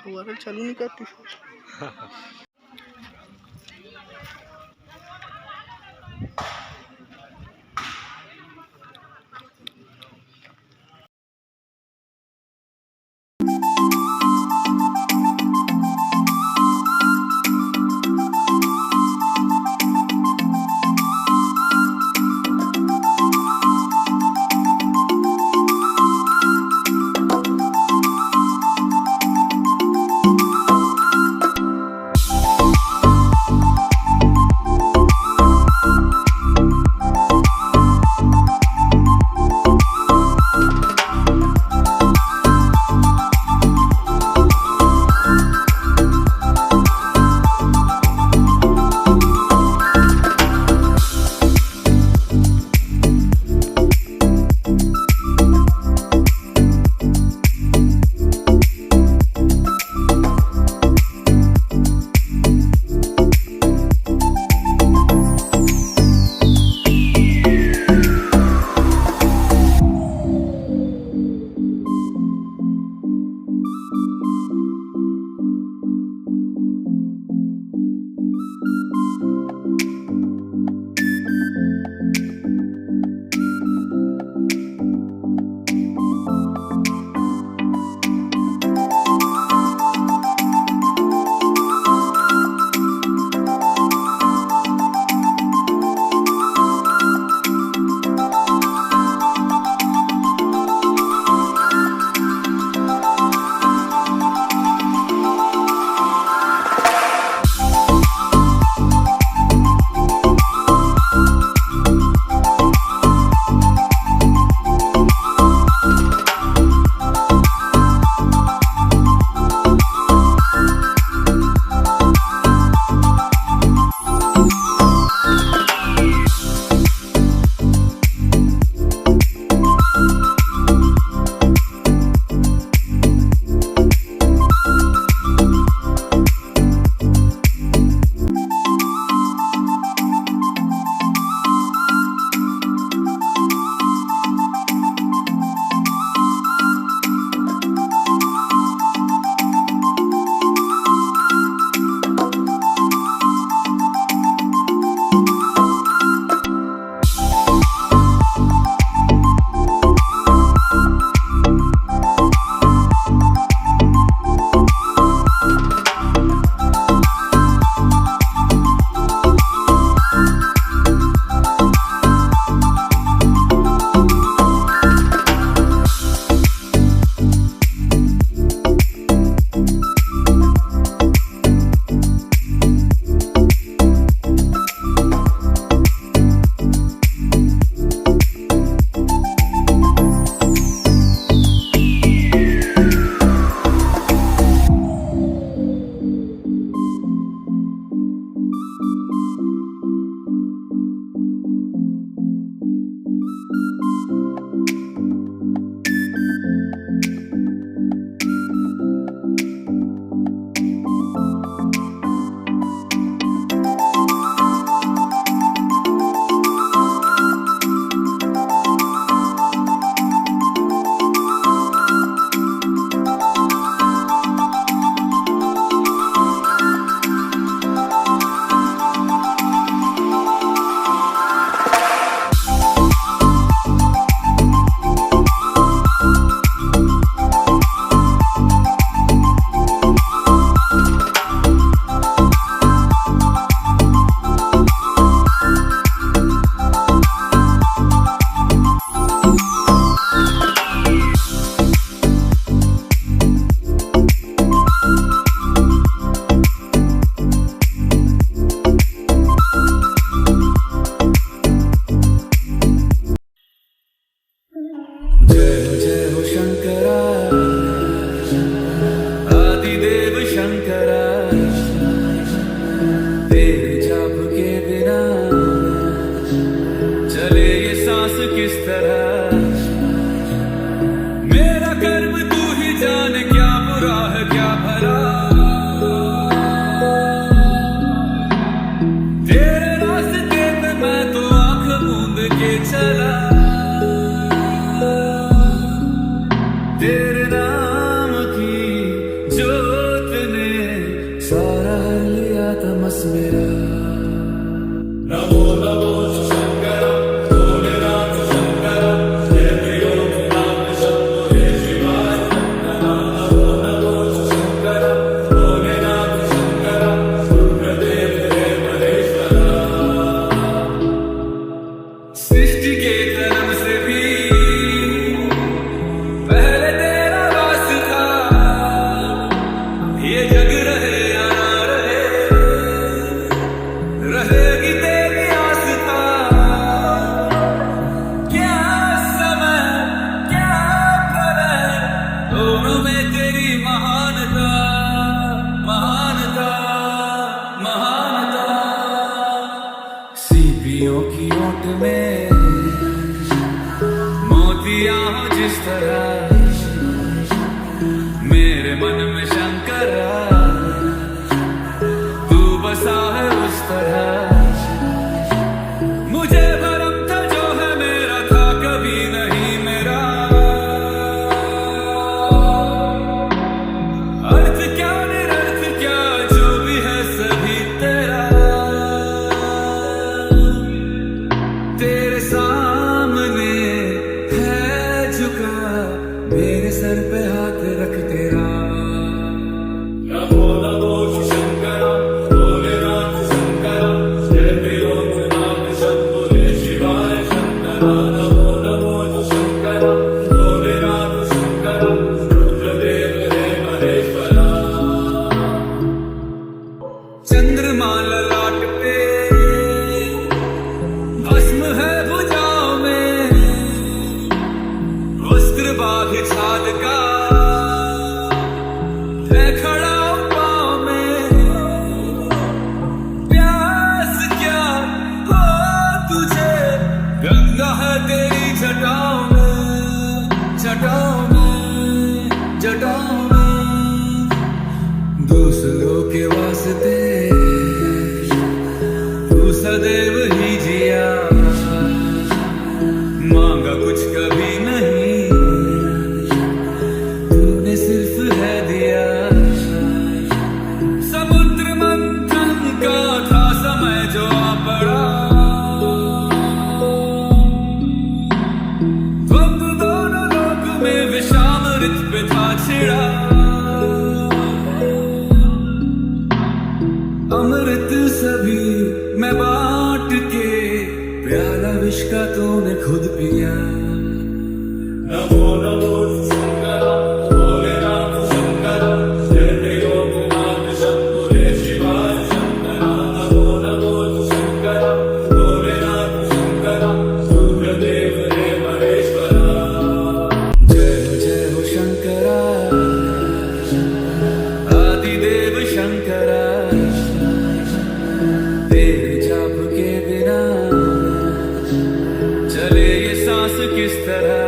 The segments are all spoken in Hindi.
वायरल चालू नहीं करती। तेरे नाम की जो सीपियों की ओट में मोतिया हो जिस तरह, मेरे मन में शंकरा तू बसा है उस तरह। मुझे भरम था जो है मेरा था कभी नहीं मेरा, अर्थ क्या निरर्थ क्या जो भी है सभी तेरा। तेरे सामने है झुका मेरे सर पे हाथ रख तेरा। चंद्रमा ललाट पे भस्म है भुजाओं में, वस्त्र बाघ छाल का है खड़ा पाँव में। प्यास क्या हो तुझे गंगा है तेरी जटाओं में, जटाओं में, जटाओं में। दूसरों के वास्ते तू सदैव ही जिया, मांगा कुछ कभी नहीं तूने सिर्फ है दिया। समुद्र मंथन का था समय जो आ पड़ा, द्वंद्व दोनों लोक में विषामृत पे था छिड़ा। अमृत सभी मैं बांट के प्याला विष का तूने खुद पिया। नमो नमो शंकरा भोलेनाथ शंकरा, जय त्रिलोकनाथ शंभो रे शिवाय शंकरा। नमो नमो शंकरा भोलेनाथ शंकरा, रुद्रदेव रे महेश्वरा। जय जय हो शंकरा आदिदेव शंकरा, तेरे जाप के बिना चले ये सांस किस तरह।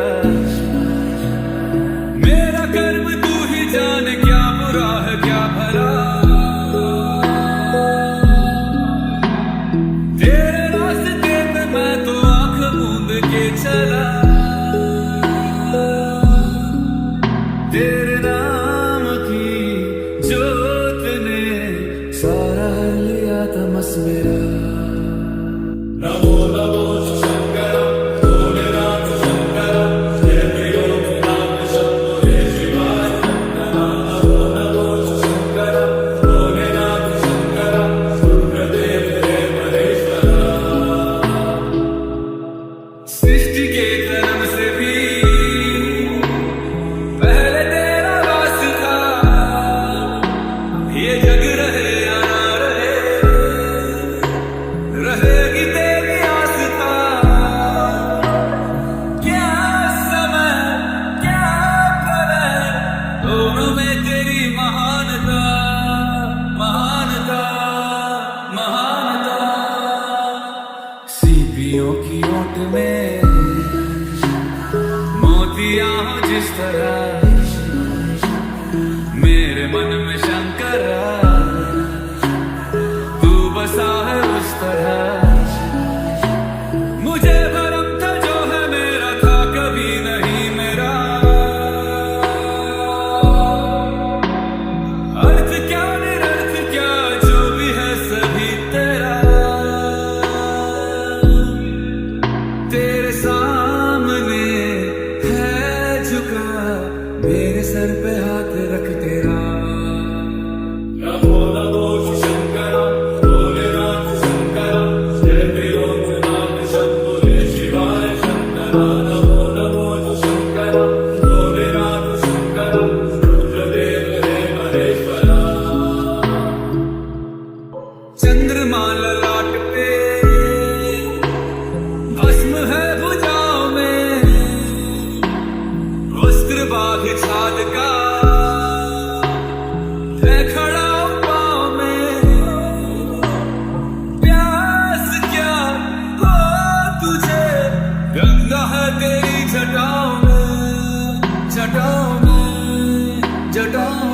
मेरा कर्म तू ही जाने क्या बुरा है क्या भला, तेरे रास्ते पे मैं तो आंख मूंद के चला। तेरे नाम की जोत ने सारा लिया तमस मेरा। नमो नमो शंकरा भोलेनाथ शंकरा, जय त्रिलोकनाथ शंभो रे शिवाय शंकरा। नमो नमो शंकरा भोलेनाथ शंकरा, रुद्रदेव रे महेश्वरा। सृष्टि के कर्म से भी पहले तेरा वास था, ये जग रहे या ना रहे, रहेगी तेरी आस्था। क्या समय क्या प्रलय, दोनों में तेरी महानता, महानता, महानता। सीपियों की ओट में मोतिया हो जिस तरह, मेरे मन में शंकरा तू बसा है उस तरह। मुझे भरम था जो है मेरा था कभी नहीं मेरा, अर्थ क्या निरर्थ क्या जो भी है सभी तेरा। जटाओं